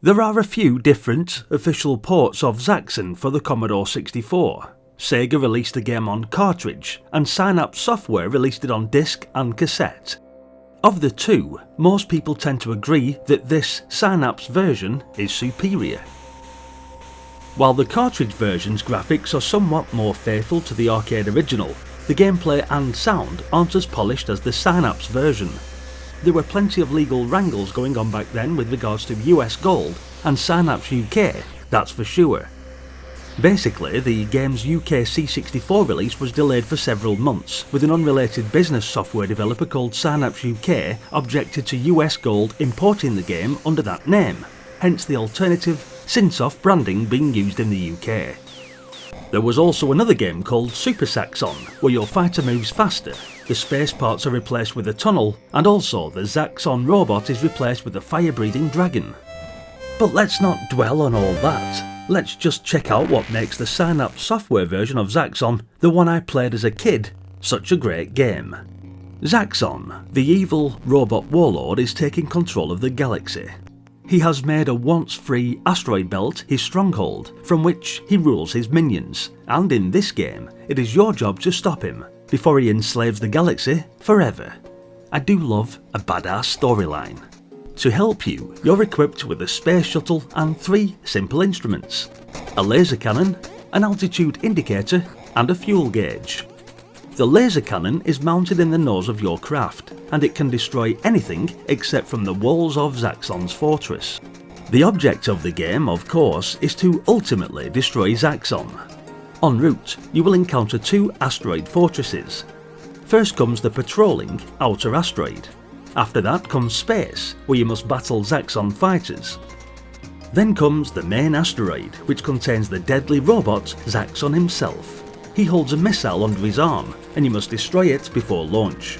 There are a few different official ports of Zaxxon for the Commodore 64. Sega released the game on cartridge, and Synapse Software released it on disc and cassette. Of the two, most people tend to agree that this Synapse version is superior. While the cartridge version's graphics are somewhat more faithful to the arcade original, the gameplay and sound aren't as polished as the Synapse version. There were plenty of legal wrangles going on back then with regards to US Gold and Synapse UK, that's for sure. Basically, the game's UK C64 release was delayed for several months, with an unrelated business software developer called Synapse UK objected to US Gold importing the game under that name, hence the alternative Synsoft branding being used in the UK. There was also another game called Super Zaxxon, where your fighter moves faster, the space parts are replaced with a tunnel, and also the Zaxxon robot is replaced with a fire-breathing dragon. But let's not dwell on all that. Let's just check out what makes the Synapse Software version of Zaxxon, the one I played as a kid, such a great game. Zaxxon, the evil robot warlord, is taking control of the galaxy. He has made a once-free asteroid belt his stronghold, from which he rules his minions, and in this game, it is your job to stop him, before he enslaves the galaxy forever. I do love a badass storyline. To help you, you're equipped with a space shuttle and 3 simple instruments: a laser cannon, an altitude indicator, and a fuel gauge. The laser cannon is mounted in the nose of your craft, and it can destroy anything except from the walls of Zaxxon's fortress. The object of the game, of course, is to ultimately destroy Zaxxon. En route, you will encounter 2 asteroid fortresses. First comes the patrolling outer asteroid. After that comes space, where you must battle Zaxxon fighters. Then comes the main asteroid, which contains the deadly robot Zaxxon himself. He holds a missile under his arm, and you must destroy it before launch.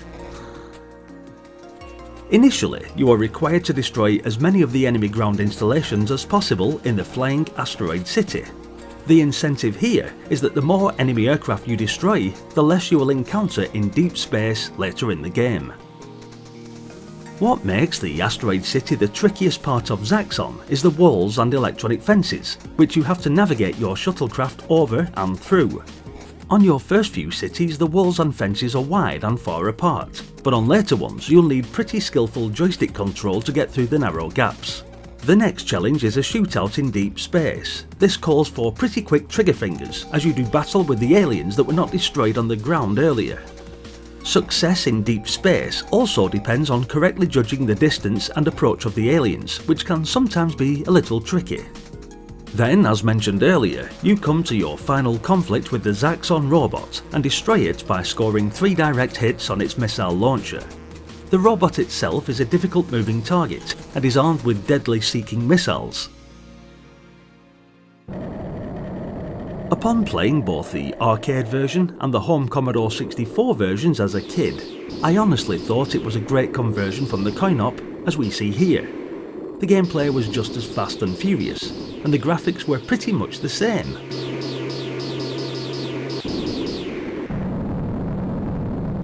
Initially, you are required to destroy as many of the enemy ground installations as possible in the flying asteroid city. The incentive here is that the more enemy aircraft you destroy, the less you will encounter in deep space later in the game. What makes the asteroid city the trickiest part of Zaxxon is the walls and electronic fences, which you have to navigate your shuttlecraft over and through. On your first few cities, the walls and fences are wide and far apart, but on later ones you'll need pretty skillful joystick control to get through the narrow gaps. The next challenge is a shootout in deep space. This calls for pretty quick trigger fingers as you do battle with the aliens that were not destroyed on the ground earlier. Success in deep space also depends on correctly judging the distance and approach of the aliens, which can sometimes be a little tricky. Then, as mentioned earlier, you come to your final conflict with the Zaxxon robot and destroy it by scoring 3 direct hits on its missile launcher. The robot itself is a difficult moving target and is armed with deadly seeking missiles. Upon playing both the arcade version and the home Commodore 64 versions as a kid, I honestly thought it was a great conversion from the coin-op as we see here. The gameplay was just as fast and furious, and the graphics were pretty much the same.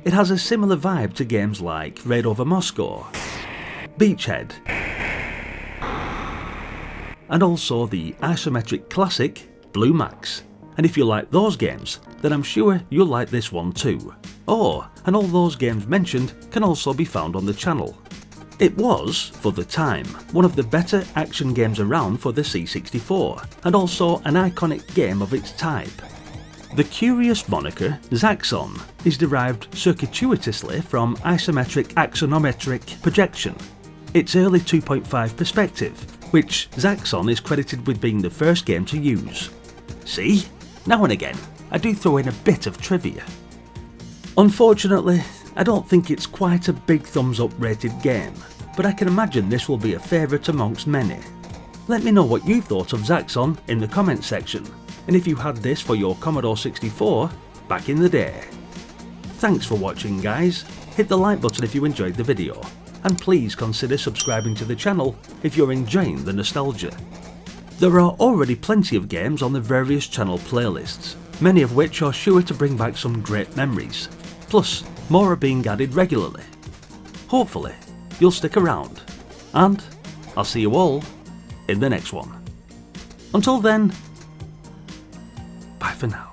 It has a similar vibe to games like Raid Over Moscow, Beachhead, and also the isometric classic Blue Max. And if you like those games, then I'm sure you'll like this one too. Oh, and all those games mentioned can also be found on the channel. It was, for the time, one of the better action games around for the C64, and also an iconic game of its type. The curious moniker Zaxxon is derived circuitously from isometric axonometric projection, its early 2.5 perspective, which Zaxxon is credited with being the first game to use. See? Now and again, I do throw in a bit of trivia. Unfortunately, I don't think it's quite a big thumbs up rated game, but I can imagine this will be a favourite amongst many. Let me know what you thought of Zaxxon in the comments section, and if you had this for your Commodore 64 back in the day. Thanks for watching guys, hit the like button if you enjoyed the video, and please consider subscribing to the channel if you're enjoying the nostalgia. There are already plenty of games on the various channel playlists, many of which are sure to bring back some great memories. Plus, more are being added regularly. Hopefully, you'll stick around, and I'll see you all in the next one. Until then, bye for now.